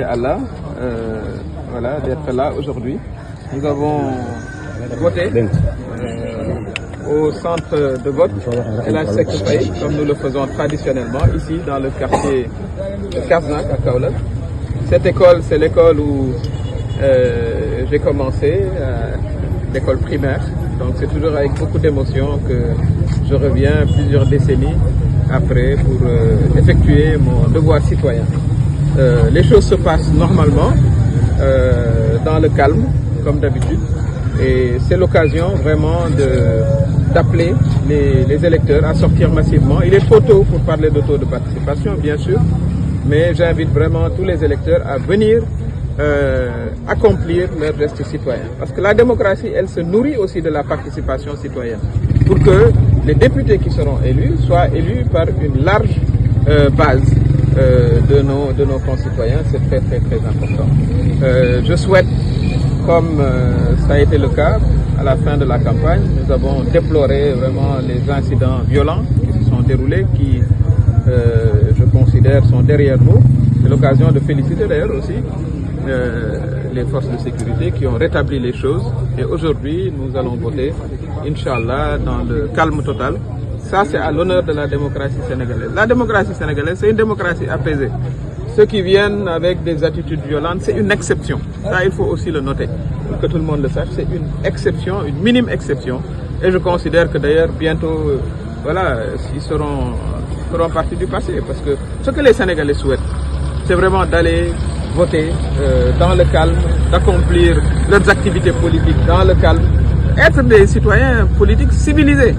Allah, voilà, d'être là aujourd'hui. Nous avons voté au centre de vote El Hadj Seck Faye, comme nous le faisons traditionnellement ici dans le quartier de Kasnack à Kaolack. Cette école, c'est l'école où j'ai commencé, l'école primaire. Donc c'est toujours avec beaucoup d'émotion que je reviens plusieurs décennies après pour effectuer mon devoir citoyen. Les choses se passent normalement, dans le calme, comme d'habitude. Et c'est l'occasion vraiment d'appeler les électeurs à sortir massivement. Il est trop tôt pour parler de taux de participation, bien sûr, mais j'invite vraiment tous les électeurs à venir accomplir leur geste citoyen. Parce que la démocratie, elle se nourrit aussi de la participation citoyenne. Pour que les députés qui seront élus soient élus par une large base de nos concitoyens, c'est très important. Je souhaite, comme ça a été le cas à la fin de la campagne, nous avons déploré vraiment les incidents violents qui se sont déroulés, qui je considère sont derrière nous. C'est l'occasion de féliciter d'ailleurs aussi les forces de sécurité qui ont rétabli les choses. Et aujourd'hui, nous allons voter, Inch'Allah, dans le calme total. Ça, c'est à l'honneur de la démocratie sénégalaise. La démocratie sénégalaise, c'est une démocratie apaisée. Ceux qui viennent avec des attitudes violentes, c'est une exception. Ça, il faut aussi le noter, pour que tout le monde le sache. C'est une exception, une minime exception. Et je considère que d'ailleurs, bientôt, voilà, ils feront partie du passé. Parce que ce que les Sénégalais souhaitent, c'est vraiment d'aller voter dans le calme, d'accomplir leurs activités politiques dans le calme. Être des citoyens politiques civilisés,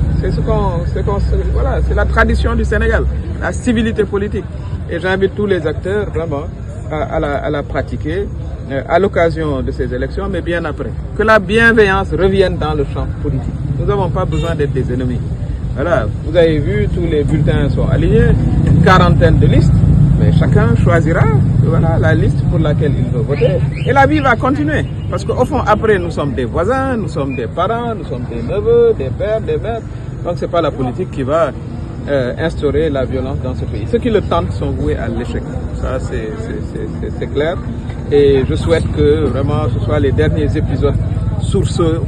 voilà, c'est la tradition du Sénégal, la civilité politique. Et j'invite tous les acteurs vraiment à la pratiquer à l'occasion de ces élections, mais bien après. Que la bienveillance revienne dans le champ politique. Nous n'avons pas besoin d'être des ennemis. Voilà, vous avez vu, tous les bulletins sont alignés, une quarantaine de listes, mais chacun choisira, voilà, la liste pour laquelle il veut voter. Et la vie va continuer. Parce qu'au fond, après, nous sommes des voisins, nous sommes des parents, nous sommes des neveux, des pères, des mères. Donc, ce n'est pas la politique qui va instaurer la violence dans ce pays. Ceux qui le tentent sont voués à l'échec. Ça, c'est clair. Et je souhaite que vraiment ce soit les derniers épisodes sourceux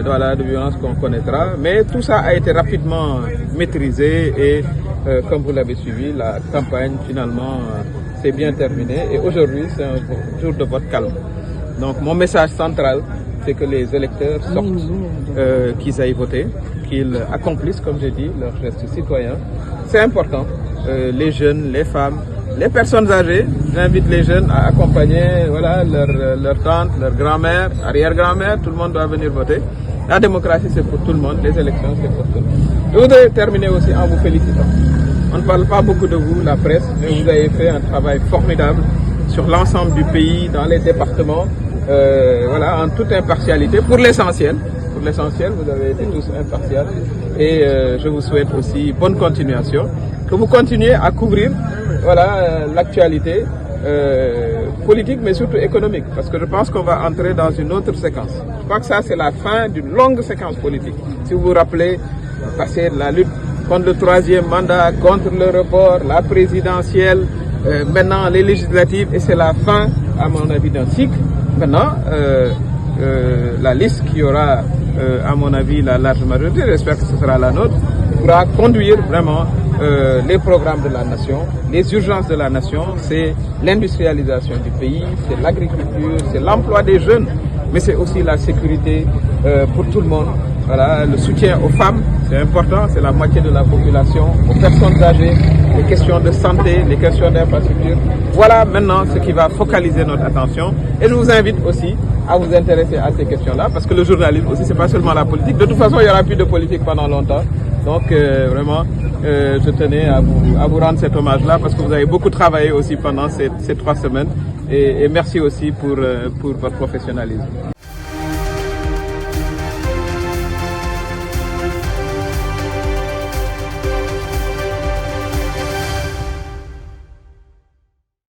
voilà, de violence qu'on connaîtra. Mais tout ça a été rapidement maîtrisé et comme vous l'avez suivi, la campagne finalement s'est bien terminée. Et aujourd'hui, c'est un jour de vote calme. Donc mon message central, c'est que les électeurs sortent, qu'ils aillent voter, qu'ils accomplissent, comme j'ai dit, leur geste citoyen. C'est important. Les jeunes, les femmes, les personnes âgées, j'invite les jeunes à accompagner voilà, leur tante, leur grand-mère, arrière-grand-mère, tout le monde doit venir voter. La démocratie, c'est pour tout le monde, les élections, c'est pour tout le monde. Je voudrais terminer aussi en vous félicitant. On ne parle pas beaucoup de vous, la presse, mais vous avez fait un travail formidable sur l'ensemble du pays, dans les départements, voilà, en toute impartialité, pour l'essentiel. Pour l'essentiel, vous avez été tous impartials. Et je vous souhaite aussi bonne continuation. Que vous continuez à couvrir voilà, l'actualité politique, mais surtout économique. Parce que je pense qu'on va entrer dans une autre séquence. Je crois que ça, c'est la fin d'une longue séquence politique. Si vous vous rappelez, passer la lutte contre le troisième mandat, contre le report, la présidentielle, maintenant les législatives, et c'est la fin, à mon avis, d'un cycle. Maintenant, la liste qui aura, à mon avis, la large majorité, j'espère que ce sera la nôtre, pourra conduire vraiment les programmes de la nation, les urgences de la nation, c'est l'industrialisation du pays, c'est l'agriculture, c'est l'emploi des jeunes, mais c'est aussi la sécurité pour tout le monde. Voilà, le soutien aux femmes, c'est important, c'est la moitié de la population, aux personnes âgées, les questions de santé, les questions d'infrastructure. Voilà maintenant ce qui va focaliser notre attention. Et je vous invite aussi à vous intéresser à ces questions-là, parce que le journalisme aussi, c'est pas seulement la politique. De toute façon, il n'y aura plus de politique pendant longtemps. Donc vraiment, je tenais à vous rendre cet hommage-là, parce que vous avez beaucoup travaillé aussi pendant ces 3 semaines. Et merci aussi pour votre professionnalisme.